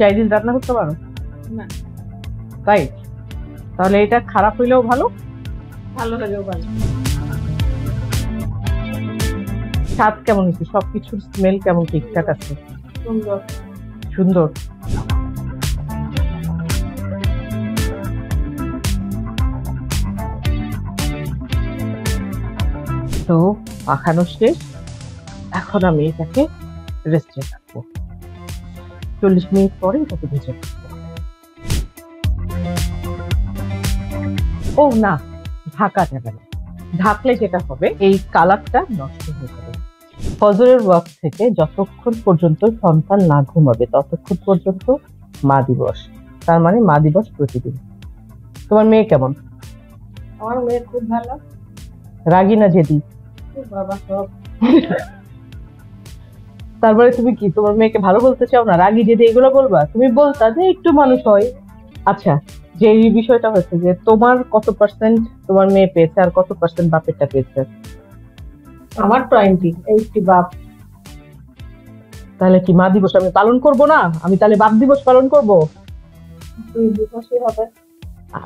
Chinese রান্না করতে পারো না। তাই? তাহলে এটা খারাপ হইলেও ভালো, ভালো লাগেও ভালো। স্বাদ কেমন হয়েছে, সবকিছুর স্মেল কেমন, ঠিকঠাক আছে? সুন্দর। সুন্দর। তো মাখানো শেষ, এখন আমি এটাকে রেস্টে রাখবো। 40 মিনিট পরে এটাকে ভেজে রাখবো। ও না, ঢাকা যাবে না, ঢাকলে যেটা হবে এই কালারটা নষ্ট হয়ে যাবে। ফজরের ওয়াক্ত থেকে যতক্ষণ পর্যন্ত সন্তান না ঘুমাবে ততক্ষণ পর্যন্ত মা দিবস, তার মানে মা দিবস প্রতিদিন। তোমার মেয়ে কেমন? আমার মেয়ে খুব ভালো। রাগী না জেদি? খুব বাবা সব। তারপরে তুমি কি তোমার মেয়েকে ভালো বলতে চাও না, রাগী জেদি এগুলো বলবা? তুমি বলতা যে একটু মানুষ হয়। আচ্ছা, যে এই বিষয়টা হচ্ছে যে তোমার কত পার্সেন্ট তোমার মেয়ে পেয়েছে আর কত পার্সেন্ট বাপেরটা পেয়েছে? আমার 80 বাপ। তাহলে কি মা দিবস আমি পালন করব না? আমি তাহলে বাপ দিবস পালন করব? 2 দিবসই হবে।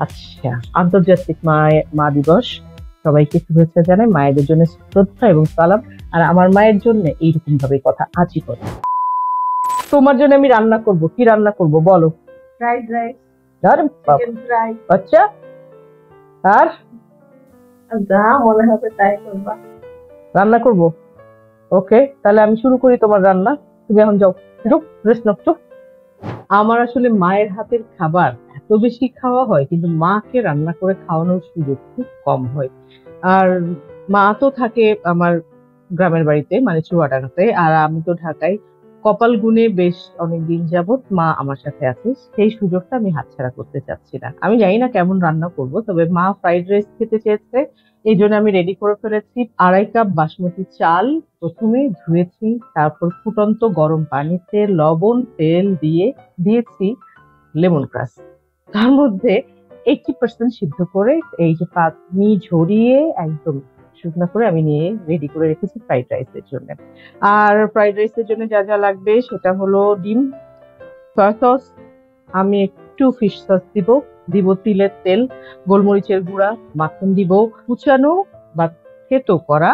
আচ্ছা, আন্তর্জাতিক মা দিবস সবাইকে শুভেচ্ছা জানাই, মায়েদের জন্য শ্রদ্ধা এবং সালাম। আর আমার মায়ের জন্য এইরকম ভাবে কথা আজই করে। তোমার জন্য আমি রান্না করব, কি রান্না করব বলো? ফ্রাইড রাইস, আরে বাবা, চিকেন ফ্রাই। আচ্ছা, আর যা মনে হবে তাই করবা। রান্না করব। ওকে, তাহলে আমি শুরু করি তোমার রান্না। তুমি এখন যাও, চুপ রেস্ট নাও, চুপ। আমার আসলে মায়ের হাতের খাবার এত বেশি খাওয়া হয়, কিন্তু মাকে রান্না করে খাওয়ানোর সুযোগ খুব কম হয়। আর মা তো থাকে আমার গ্রামের বাড়িতে, মানে চুয়াডাঙ্গাতে, আর আমি তো ঢাকায়। কপাল গুনে বেশ অনেকদিন যাবত মা আমার সাথে আছে, সেই সুযোগটা আমি হাতছাড়া করতে চাচ্ছি না। আমি জানি না কেমন রান্না করব, তবে মা ফ্রাইড রাইস খেতে চেয়েছে, এই জন্য আমি রেডি করে ফেলেছি 2.5 কাপ বাসমতি চাল। প্রথমে ধুয়েছি, তারপর ফুটন্ত গরম পানিতে লবণ তেল দিয়ে দিয়েছি লেমন গ্রাস, তার মধ্যে 80% সিদ্ধ করে এই যে পানি ঝরিয়ে একদম শুকনো করে আমি নিয়ে রেডি করে রেখেছি ফ্রাইড রাইসের জন্য। আর ফ্রাইড রাইসের জন্য যা যা লাগবে সেটা হলো ডিম, সয়া সস, আমি একটু ফিশ সস দিব তিলের তেল, গোলমরিচের গুঁড়া, মাখন দিব, কুচানো বা থেতো করা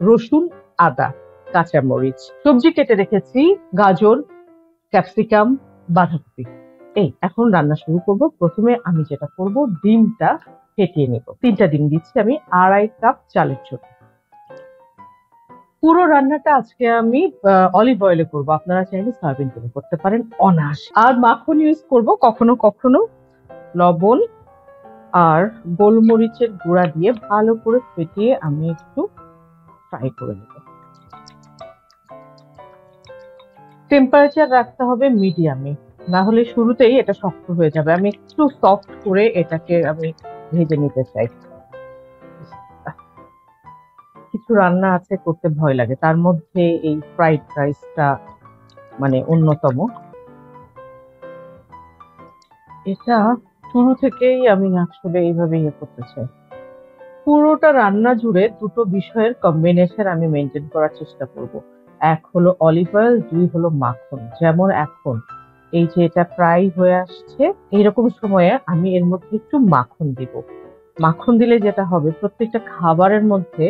রসুন, আদা, কাঁচামরিচ। সবজি কেটে রেখেছি গাজর, ক্যাপসিকাম, বাঁধাকপি। এই এখন রান্না শুরু করব। প্রথমে আমি যেটা করব, ডিমটা ফেটিয়ে নেব। 3টা ডিম দিচ্ছি আমি 2.5 কাপ চালের জন্য। পুরো রান্নাটা আজকে আমি অলিভ অয়েলে করব, আপনারা চাইলে সয়াবিন তেলে করতে পারেন অনায়াসে। আর মাখন ইউজ করব কখনো কখনো। লবণ আর গোলমরিচের গুঁড়া দিয়ে ভালো করে ফেটিয়ে আমি একটু ফ্রাই করে নেব। টেম্পারেচার রাখতে হবে মিডিয়ামে, না হলে শুরুতেই এটা শক্ত হয়ে যাবে। আমি একটু সফট করে এটাকে আমি ভেজে নিতে চাই। কিছু রান্না আছে করতে ভয় লাগে, তার মধ্যে এই ফ্রাইড রাইসটা মানে অন্যতম। এটা শুরু থেকেই আমি আসলে এইভাবে ইয়ে করতে চাই। পুরোটা রান্না জুড়ে দুটো বিষয়ের কম্বিনেশন আমি মেনটেন করার চেষ্টা করব। এক হলো অলিভ অয়েল, 2 হলো মাখন। যেমন এখন এই যে এটা ফ্রাই হয়ে আসছে, এইরকম সময়ে আমি এর মধ্যে একটু মাখন দিব। মাখন দিলে যেটা হবে, প্রত্যেকটা খাবারের মধ্যে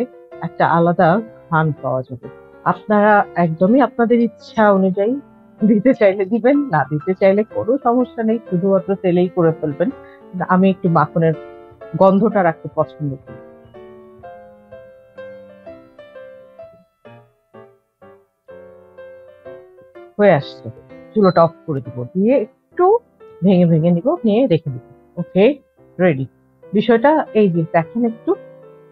একটা আলাদা ঘ্রাণ পাওয়া যাবে। আপনারা একদমই আপনাদের ইচ্ছা অনুযায়ী দিতে চাইলে দিবেন, না দিতে চাইলে কোনো সমস্যা নেই, শুধুমাত্র তেলেই করে ফেলবেন। আমি একটু মাখনের গন্ধটা রাখতে পছন্দ করি। হয়ে আসছে, চুলোটা অফ করে দিব, দিয়ে একটু ভেঙে ভেঙে নিব, নিয়ে রেখে দিব। ওকে, রেডি। বিষয়টা এই যে দেখেন, একটু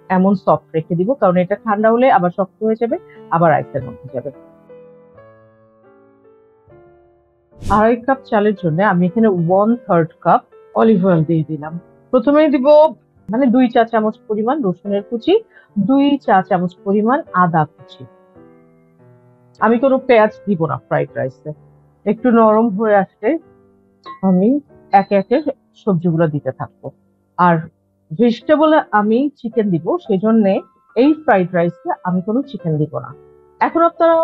এমন সফট রেখে দিব, কারণ এটা ঠান্ডা হলে আবার শক্ত হয়ে যাবে, আবার আইসের মধ্যে যাবে। 2.5 কাপ চালের জন্য আমি এখানে 1/3 কাপ অলিভ অয়েল দিয়ে দিলাম। প্রথমে দিব মানে 2 চা চামচ পরিমাণ রসুনের কুচি, 2 চা চামচ পরিমাণ আদা কুচি। আমি কোনো পেঁয়াজ দিব না ফ্রাইড রাইসে। একটু নরম হয়ে আসলে আমি একে একে সবজিগুলো দিতে থাকবো। আর ভেজিটেবল আমি চিকেন দিব, সেজন্য এই ফ্রাইড রাইসে আমি কোনো চিকেন দিব না। এখন আপনারা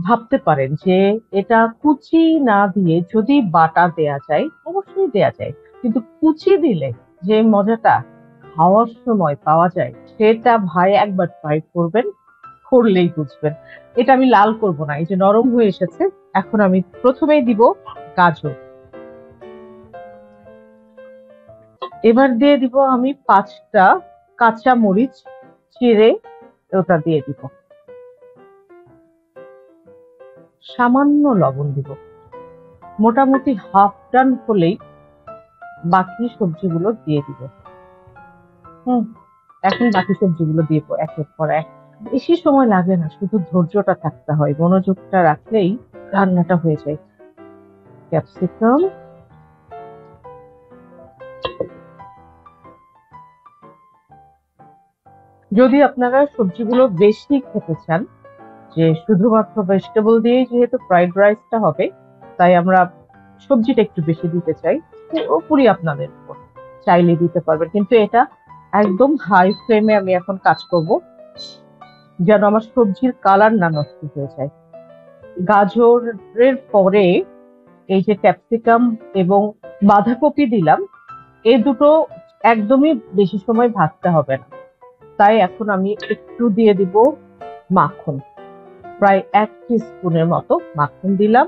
ভাবতে পারেন যে এটা কুচি না দিয়ে যদি বাটা দেয়া যায়, অবশ্যই দেয়া যায়, কিন্তু কুচি দিলে যে মজাটা খাওয়ার সময় পাওয়া যায় সেটা ভাই একবার ট্রাই করবেন, করলেই বুঝবেন। এটা আমি লাল করব না, এই যে নরম হয়ে এসেছে। এখন আমি প্রথমেই দিব গাজর, এবার দিয়ে দিব আমি 5টা কাঁচা মরিচ চিড়ে ওটা দিয়ে দিব, সামান্য লবণ দিব। মোটামুটি হাফ ডান হলেই বাকি সবজিগুলো দিয়ে দিব। এখন বাকি সবজিগুলো দিয়ে একের পর এক। বেশি সময় লাগে না, শুধু ধৈর্যটা থাকতে হয়, মনোযোগটা রাখলেই রান্নাটা হয়ে যায়। ক্যাপসিকাম, যদি আপনারা সবজিগুলো বেশি খেতে চান, যে শুধুমাত্র ভেজিটেবল দিয়েই যেহেতু ফ্রাইড রাইসটা হবে, তাই আমরা সবজিটা একটু বেশি দিতে চাই, পুরোপুরি আপনাদের উপর, চাইলে দিতে পারবেন। কিন্তু এটা একদম হাই ফ্লেমে আমি এখন কাজ করব, যেন আমার সবজির কালার না নষ্ট হয়ে যায়। গাজরের পরে এই যে ক্যাপসিকাম এবং বাঁধাকপি দিলাম, এই দুটো একদমই বেশি সময় ভাজতে হবে না, তাই এখন আমি একটু দিয়ে দিব মাখন, প্রায় 1 টিস্পুনের মতো মাখন দিলাম।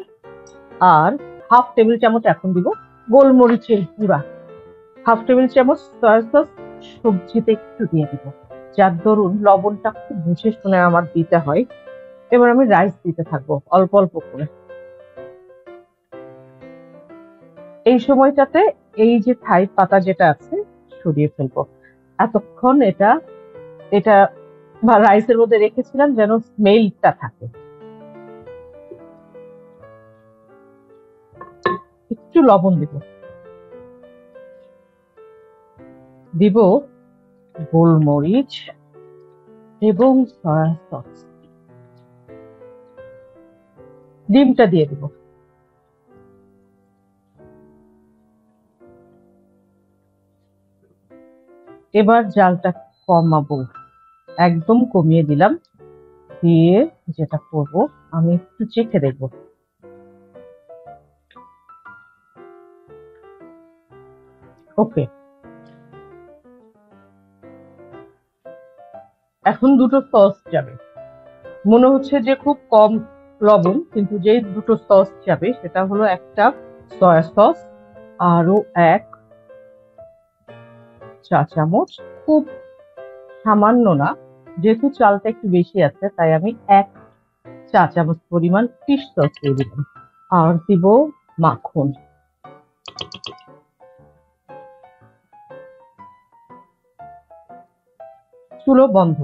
আর হাফ টেবিল চামচ এখন দিব গোলমরিচের গুঁড়া, হাফ টেবিল চামচ সয়া সস সবজিতে একটু দিয়ে দিব, যার দরুন লবণটা খুব বুঝে শুনে আমার দিতে হয়। এবার আমি রাইস দিতে থাকবো অল্প অল্প করে। এই সময়টাতে এই যে থাই পাতা যেটা আছে সরিয়ে ফেলবো। এতক্ষণ এটা এটা রাইসের মধ্যে রেখেছিলাম যেন স্মেলটা থাকে। একটু লবণ দিব, দিব গোলমরিচ এবং সয়া সস, ডিমটা দিয়ে দিব। এবার জালটা কমাবো, একদম কমিয়ে দিলাম। দিয়ে যেটা করব, আমি একটু চেখে দেখবো। ওকে, এখন দুটো সস যাবে। মনে হচ্ছে যে খুব কম লবণ, কিন্তু যে দুটো সস যাবে সেটা হলো একটা সয়া সস, আরো 1 চা চামচ, খুব সামান্য না, যেহেতু চালটা একটু বেশি আছে তাই আমি 1 চা চামচ পরিমাণ ফিশ সস দিয়ে দিলাম। আর দিব মাখন। চুলো বন্ধ,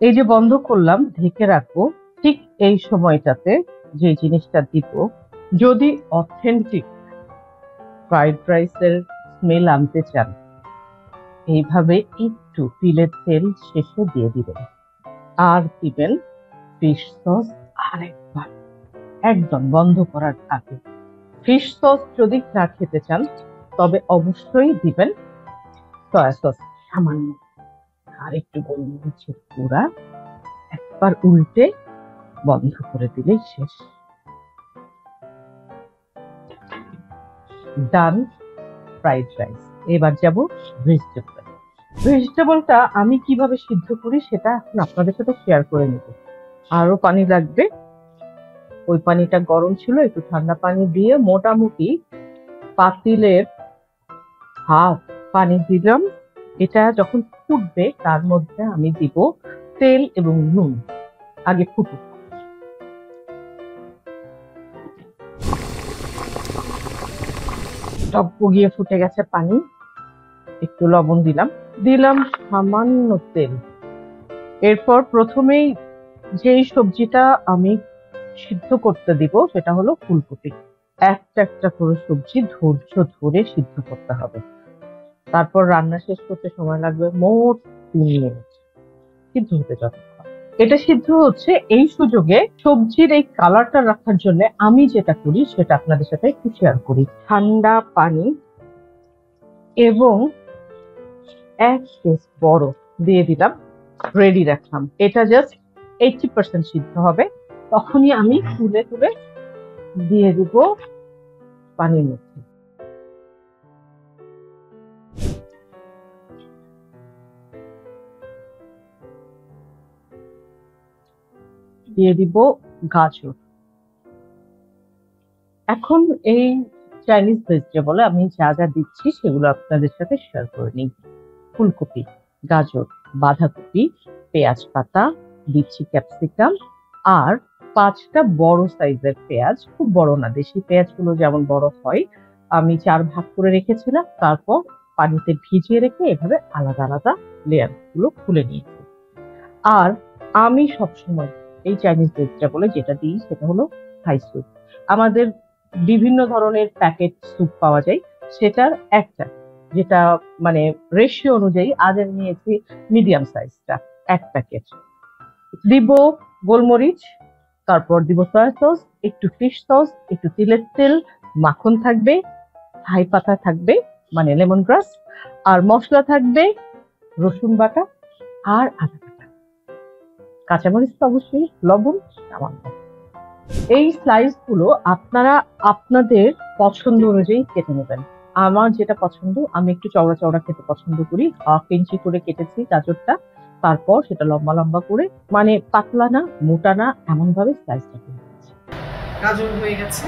এই যে বন্ধ করলাম, ঢেকে রাখবো। ঠিক এই সময়টাতে যে জিনিসটা দিব, যদি অথেন্টিক ফ্রাইড রাইসের স্মেল আনতে চান, এইভাবে একটু তিলের তেল শেষে দিয়ে দিবেন, আর দিবেন ফিশ সস আরেকবার, একদম বন্ধ করার আগে। ফিশ সস যদি না খেতে চান তবে অবশ্যই দিবেন সয়া সস সামান্য, আর একটু গোলমরিচের গুঁড়া, একবার উল্টে বন্ধ করে দিলেই শেষ। ডান ফ্রাইড রাইস। এবার যাব ভেজিটেবল। ভেজিটেবলটা আমি কিভাবে সিদ্ধ করি সেটা এখন আপনাদের সাথে শেয়ার করে নেব। আরো পানি লাগবে, ওই পানিটা গরম ছিল, একটু ঠান্ডা পানি দিয়ে মোটামুটি পাতিলের হাফ পানি দিলাম। এটা যখন ফুটবে তার মধ্যে আমি দিব তেল এবং নুন, আগে ফুটুক। টক গিয়ে ফুটে গেছে পানি, একটু লবণ দিলাম, দিলাম সামান্য তেল। এরপর প্রথমেই যেই সবজিটা আমি সিদ্ধ করতে দিব সেটা হলো ফুলকপি। একটা একটা করে সবজি ধৈর্য ধরে সিদ্ধ করতে হবে, তারপর রান্না শেষ করতে সময় লাগবে মোট 3 মিনিট, সিদ্ধ হতে যতক্ষণ। এটা সিদ্ধ হচ্ছে, এই সুযোগে সবজির এই কালারটা রাখার জন্য আমি যেটা করি সেটা আপনাদের সাথে একটু শেয়ার করি। ঠান্ডা পানি এবং 1 কেস বরফ দিয়ে দিলাম, রেডি রাখলাম। এটা জাস্ট 80% সিদ্ধ হবে, তখনই আমি তুলে তুলে দিয়ে দিব পানির মধ্যে। দিয়ে দিব গাজর। এখন এই চাইনিজ ভেজিটেবলে আমি যা যা দিচ্ছি সেগুলো আপনাদের সাথে শেয়ার করে নিই। ফুলকপি, গাজর, বাঁধাকপি, পেঁয়াজ পাতা, দিচ্ছি ক্যাপসিকাম, আর 5টা বড় সাইজের পেঁয়াজ, খুব বড় না, দেশি পেঁয়াজগুলো যেমন বড় হয়, আমি 4 ভাগ করে রেখেছিলাম, তারপর পানিতে ভিজিয়ে রেখে এভাবে আলাদা আলাদা লেয়ার গুলো খুলে নিয়েছি। আর আমি সবসময় এই চাইনিজ ভেজিটেবলে যেটা দিই সেটা হলো থাই স্যুপ। আমাদের বিভিন্ন ধরনের প্যাকেট স্যুপ পাওয়া যায়, সেটার একটা, যেটা মানে রেশিও অনুযায়ী আজ আমি নিয়েছি মিডিয়াম সাইজটা, 1 প্যাকেট। দিব গোলমরিচ, তারপর দিব সয়া সস, একটু ফিশ সস, একটু তিলের তেল, মাখন থাকবে, থাই পাতা থাকবে মানে লেমন গ্রাস, আর মশলা থাকবে রসুন বাটা আর আদা বাটা, কাঁচামরিচ তো অবশ্যই, লবণ সামান্য। এই স্লাইস গুলো আপনারা আপনাদের পছন্দ অনুযায়ী কেটে নেবেন। আমার যেটা পছন্দ, আমি একটু চওড়া চওড়া খেতে পছন্দ করি, 1/2 ইঞ্চি করে কেটেছি গাজরটা, তারপর সেটা লম্বা লম্বা করে, মানে পাতলা না মোটা না, এমন ভাবে স্লাইসটা করে দিচ্ছি। গাজর হয়ে গেছে।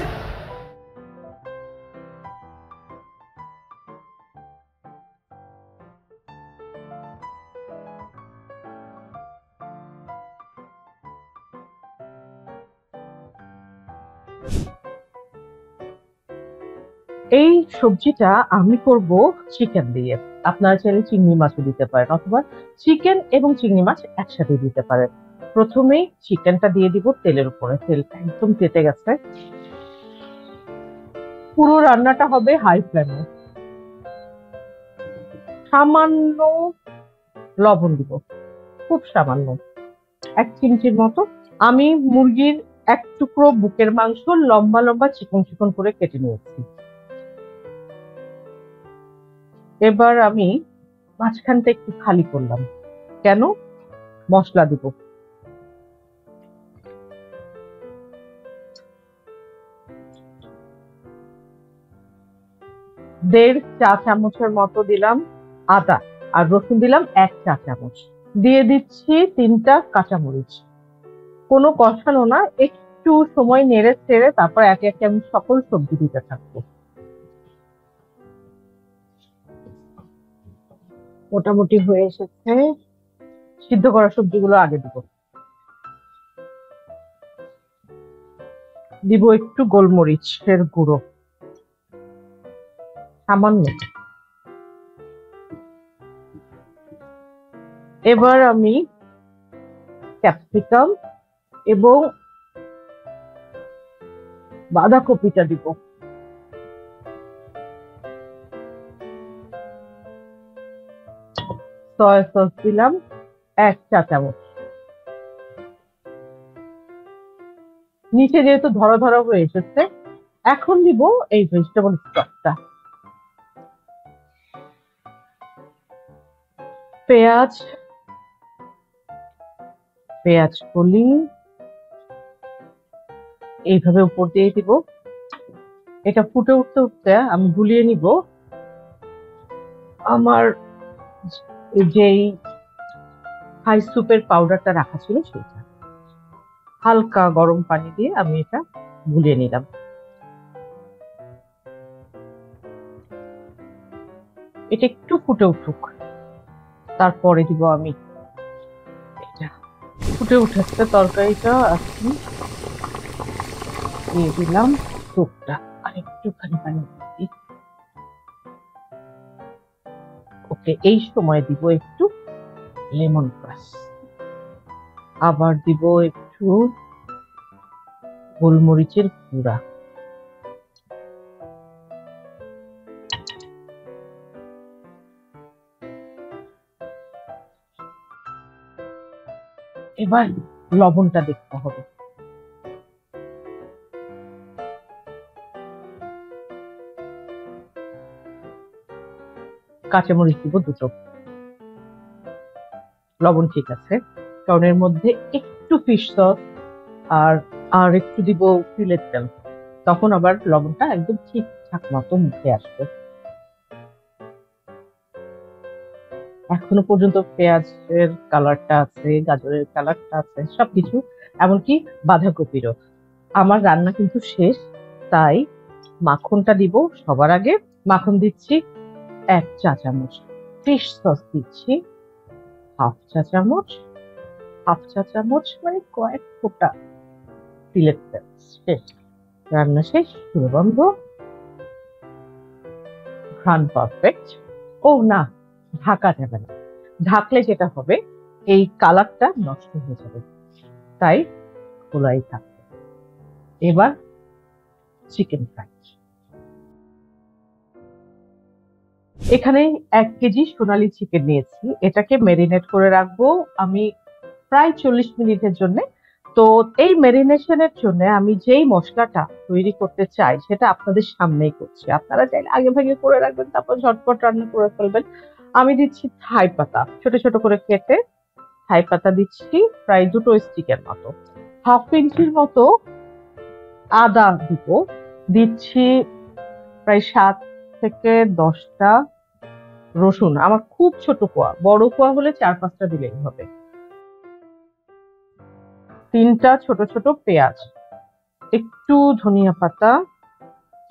এই সবজিটা আমি করব চিকেন দিয়ে। আপনারা চাইলে চিংড়ি মাছও দিতে পারেন, অথবা চিকেন এবং চিংড়ি মাছ একসাথে দিতে পারেন। প্রথমেই চিকেনটা দিয়ে দিব তেলের উপরে, তেলটা একদম তেতে গেছে। পুরো রান্নাটা হবে হাই ফ্লেমে। সামান্য লবণ দিব, খুব সামান্য, 1 চিমটির মতো। আমি মুরগির 1 টুকরো বুকের মাংস লম্বা লম্বা চিকন চিকন করে কেটে নিয়েছি। এবার আমি মাঝখানটা একটু খালি করলাম, কেন? মশলা দিব। দেড় চা চামচের মতো দিলাম আদা, আর রসুন দিলাম 1 চা চামচ। দিয়ে দিচ্ছি 3টা কাঁচামরিচ। কোনো কষানো না, একটু সময় নেড়ে চেড়ে তারপর একে একে আমি সকল সবজি দিতে থাকবো। মোটামুটি হয়ে এসেছে, সিদ্ধ করা সবজিগুলো আগে দিব। দিব একটু গোলমরিচের গুঁড়ো, সামান্য। এবার আমি ক্যাপসিকাম এবং বাঁধাকপিটা দিব। সয়া সস দিলাম 1 চা চামচ। নিচে যেহেতু ধরা ধরা হয়ে এসেছে, এখন দিব এই ভেজিটেবল স্টকটা। পেঁয়াজ কলি এইভাবে উপর দিয়ে দিব। এটা ফুটে উঠতে উঠতে আমি গুলিয়ে নিব আমার যেই থাই স্যুপের পাউডারটা রাখা ছিল সেটা। হালকা গরম পানি দিয়ে আমি এটা গুলিয়ে নিলাম। এটা একটু ফুটে উঠুক, তারপরে দিব আমি এটা। ফুটে উঠেছে তরকারিটা, এখন দিয়ে দিলাম স্যুপটা, আর একটুখানি পানি দিই। ওকে, এই সময় দিব একটু লেমন গ্রাস, আবার দিব একটু গোলমরিচের গুঁড়া। এবার লবণটা দেখতে হবে। কাঁচামরিচ দিব 2টো। লবণ ঠিক আছে, কারণ এর মধ্যে একটু একটু ফিশ সস আর আর একটু দিব তিলের তেল, তখন আবার লবণটা একদম ঠিকঠাক মতো মুখে আসবে। এখনো পর্যন্ত পেঁয়াজের কালারটা আছে, গাজরের কালারটা আছে, সবকিছু, এমনকি বাঁধাকপিরও। আমার রান্না কিন্তু শেষ, তাই মাখনটা দিব সবার আগে। মাখন দিচ্ছি 1 চা চামচ, ফিশ সস দিচ্ছি হাফ চা চামচ মানে কয়েক ফোঁটা তিলের তেল। শেষ, রান্না শেষ, চুলো বন্ধ, ঘ্রাণ পারফেক্ট। ও না, ঢাকা যাবে না, ঢাকলে যেটা হবে এই কালারটা নষ্ট হয়ে যাবে, তাই খোলাই থাকবে। এবার চিকেন ফ্রাই। এখানে 1 কেজি সোনালী চিকেন নিয়েছি, এটাকে ম্যারিনেট করে রাখবো আমি প্রায় 40 মিনিটের জন্য। তো এই ম্যারিনেশনের জন্য আমি যেই মশলাটা তৈরি করতে চাই সেটা আপনাদের সামনেই করছি। আপনারা চাইলে আগে ভাগে করে রাখবেন, তারপর ঝটপট রান্না করে ফেলবেন। আমি দিচ্ছি থাই পাতা, ছোট ছোট করে কেটে থাই পাতা দিচ্ছি প্রায় 2 স্টিকের মতো। হাফ ইঞ্চির মতো আদা দিব, দিচ্ছি প্রায় 7 থেকে 10টা রসুন। আমার খুব ছোট কোয়া, বড় কোয়া হলে 4-5টা দিলেই হবে। 3টা ছোট ছোট পেঁয়াজ, একটু ধনিয়া পাতা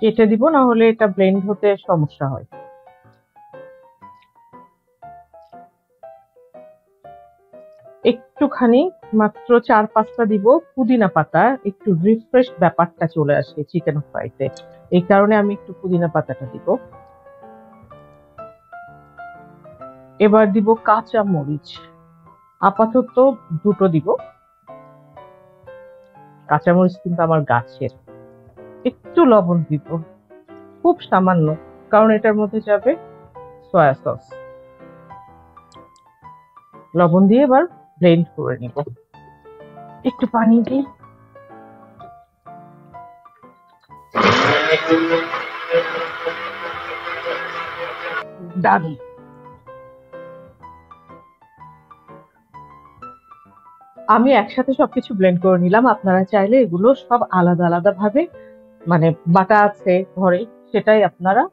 কেটে দিব, না হলে এটা ব্লেন্ড হতে সমস্যা হয়। একটুখানি মাত্র 4-5টা দিব পুদিনা পাতা, একটু রিফ্রেশ ব্যাপারটা চলে আসে চিকেন ফ্রাইতে, এই কারণে আমি একটু পুদিনা পাতাটা দিব। এবার দিব কাঁচা মরিচ, আপাতত 2টো দিব। কাঁচামরিচ কিন্তু আমার গাছের। একটু লবণ দিব, খুব সামান্য, কারণ এটার মধ্যে যাবে সয়া সস। লবণ দিয়ে এবার ব্লেন্ড করে নিব। একটু পানি দিই। ডান। আমি একসাথে সবকিছু ব্লেন্ড করে নিলাম। আপনারা চাইলে এগুলো সব আলাদা আলাদা ভাবে, মানে বাটা আছে ঘরে, সেটাই আপনারা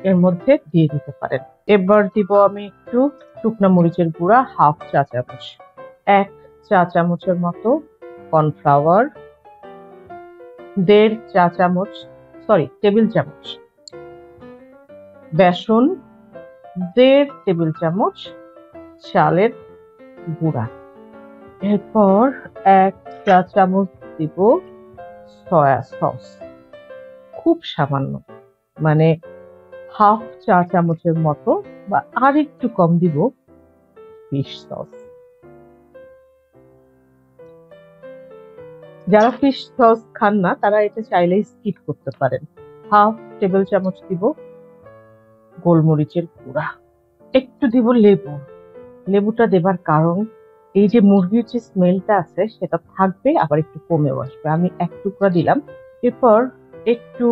এর মধ্যে দিয়ে দিতে পারেন। এবার দিব আমি একটু শুকনো মরিচের গুঁড়া, হাফ 1 চা চামচ, 1 চা চামচের মতো কর্নফ্লাওয়ার, 1.5 চা চামচ, সরি টেবিল চামচ বেসন, 1.5 টেবিল চামচ চালের গুঁড়া। এরপর 1 চা চামচ দিব সয়া সস, খুব সামান্য, মানে হাফ 1 চা চামচের মতো বা আর একটু কম দিব ফিশ সস। যারা ফিশ সস খান না তারা এটা চাইলেই স্কিপ করতে পারেন। 1/2 টেবিল চামচ দিব গোলমরিচের গুঁড়া। একটু দিব লেবু। লেবুটা দেবার কারণ এই যে মুরগির যে স্মেলটা আছে সেটা থাকবে, আবার একটু কমেও আসবে। আমি 1 টুকরা দিলাম। এরপর একটু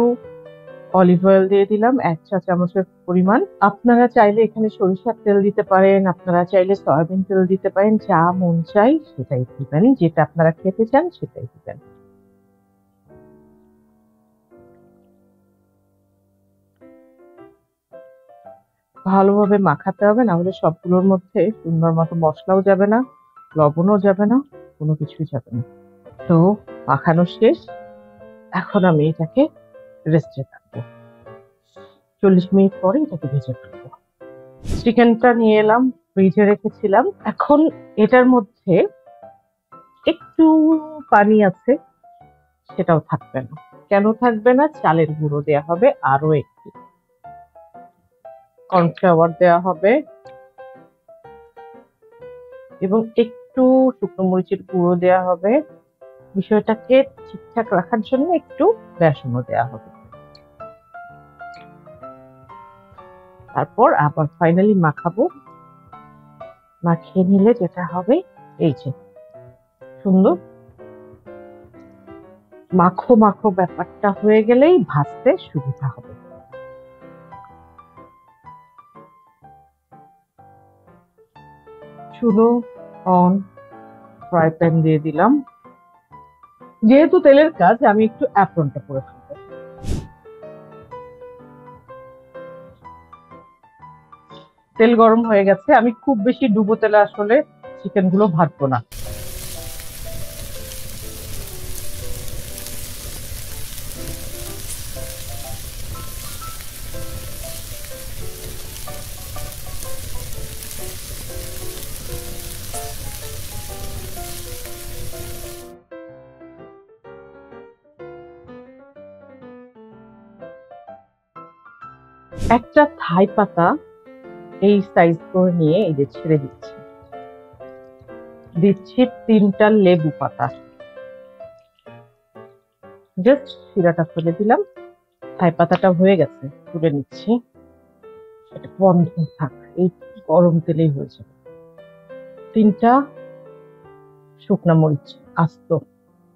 অলিভ অয়েল দিয়ে দিলাম 1 চা চামচের পরিমাণ। আপনারা চাইলে এখানে সরিষার তেল দিতে পারেন, আপনারা চাইলে সয়াবিন তেল দিতে পারেন, যা মন চাই সেটাই দিবেন, যেটা আপনারা খেতে চান সেটাই দিবেন। ভালোভাবে মাখাতে হবে, না হলে সবগুলোর মধ্যে সুন্দর মতো মশলাও যাবে না, লবণও যাবে না, কোনো কিছুই যাবে না। তো মাখানো শেষ, এখন আমি এটাকে রেস্টে রাখবো। 40 মিনিট পরে এটাকে ভেজে ফেলবো। চিকেনটা নিয়ে এলাম, ফ্রিজে রেখেছিলাম। এখন এটার মধ্যে একটু পানি আছে, সেটাও থাকবে না। কেন থাকবে না? চালের গুঁড়ো দেয়া হবে, আরো একটু কর্নফ্লাওয়ার দেওয়া হবে এবং একটু শুকনো মরিচের গুঁড়ো দেওয়া হবে। বিষয়টাকে ঠিকঠাক রাখার জন্য একটু বেসনও দেওয়া হবে। তারপর আবার ফাইনালি মাখাবো। মাখিয়ে নিলে যেটা হবে, এই যে সুন্দর মাখো মাখো ব্যাপারটা হয়ে গেলেই ভাজতে সুবিধা হবে। চুলো অন, ফ্রাই প্যান দিয়ে দিলাম, যেহেতু তেলের কাজ, আমি একটু অ্যাপ্রনটা করে ফেলবো। তেল গরম হয়ে গেছে, আমি খুব বেশি ডুবো তেলে আসলে চিকেন গুলো ভাজবো না। একটা থাই পাতা এই সাইজ করে নিয়ে এই যে ছেড়ে দিচ্ছি। দিচ্ছি 3টা লেবু পাতা, জাস্ট শিরাটা ফেলে দিলাম। থাই পাতাটা হয়ে গেছে, তুলে নিচ্ছি। এটা বন্ধ থাক, এই গরম তেলেই হয়েছে। 3টা শুকনা মরিচ আস্ত।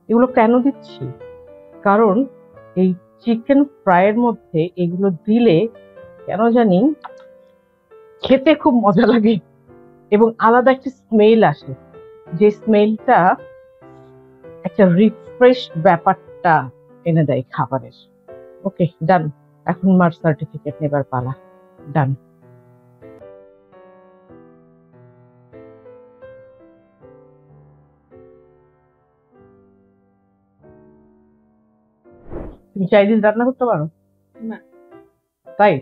এগুলো কেন দিচ্ছি? কারণ এই চিকেন ফ্রাইয়ের মধ্যে এগুলো দিলে কেন জানি খেতে খুব মজা লাগে এবং আলাদা একটা স্মেল আসে, যে স্মেলটা একটা রিফ্রেশ ব্যাপারটা এনে দেয় খাবারের। ওকে, ডান। এখন মার সার্টিফিকেট নেবার পালা। ডান। তুমি চাইনিজ রান্না করতে পারো? না। তাই?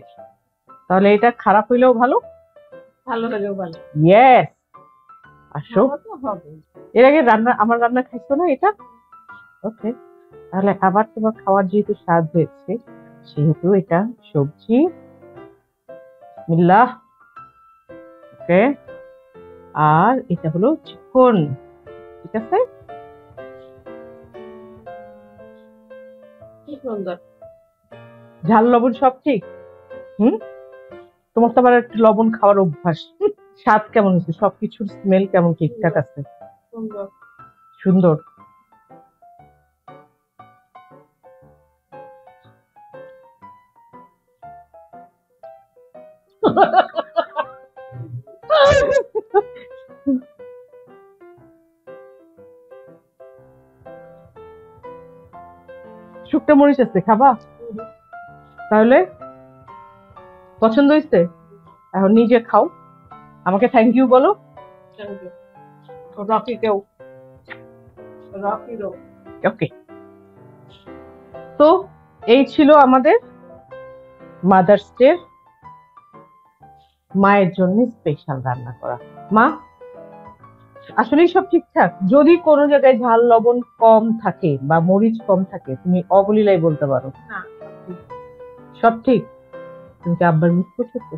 তাহলে এটা খারাপ হইলেও ভালো? ভালো হলেও ভালো। ইয়েস, আসো। ভালো তো হবে। এর আগে আমার রান্না খাইছো না এটা? ওকে, তাহলে আবার তোমার খাওয়ার যেহেতু স্বাদ হয়েছে, সেহেতু এটা সবজি। বিসমিল্লাহ। ওকে, আর এটা হলো চিকন। ঠিক আছে, কি সুন্দর। ঝাল লবণ সব ঠিক? হুম, তোমার তো আবার একটু লবণ খাওয়ার অভ্যাস। স্বাদ কেমন হয়েছে? সবকিছুর স্মেল কেমন? ঠিকঠাক আছে? সুন্দর। সুন্দর। শুকনো মরিচ আছে, খাবা? তাহলে পছন্দ হয়েছে? এখন নিজে খাও, আমাকে থ্যাংক ইউ বলো। রকি কেউ রকি রো। ওকে, তো এই ছিল আমাদের মাদার্স ডে মায়ের জন্য স্পেশাল রান্না করা। মা, আসলেই সব ঠিকঠাক? যদি কোনো জায়গায় ঝাল লবণ কম থাকে বা মরিচ কম থাকে, তুমি অবলীলাই বলতে পারো। না, সব ঠিক? তুমি কি আব্বার মিস করছো?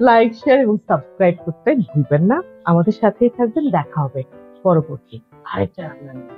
লাইক, শেয়ার এবং সাবস্ক্রাইব করতে ভুলবেন না। আমাদের সাথেই থাকবেন, দেখা হবে পরবর্তী আরেকটা রান্না নিয়ে।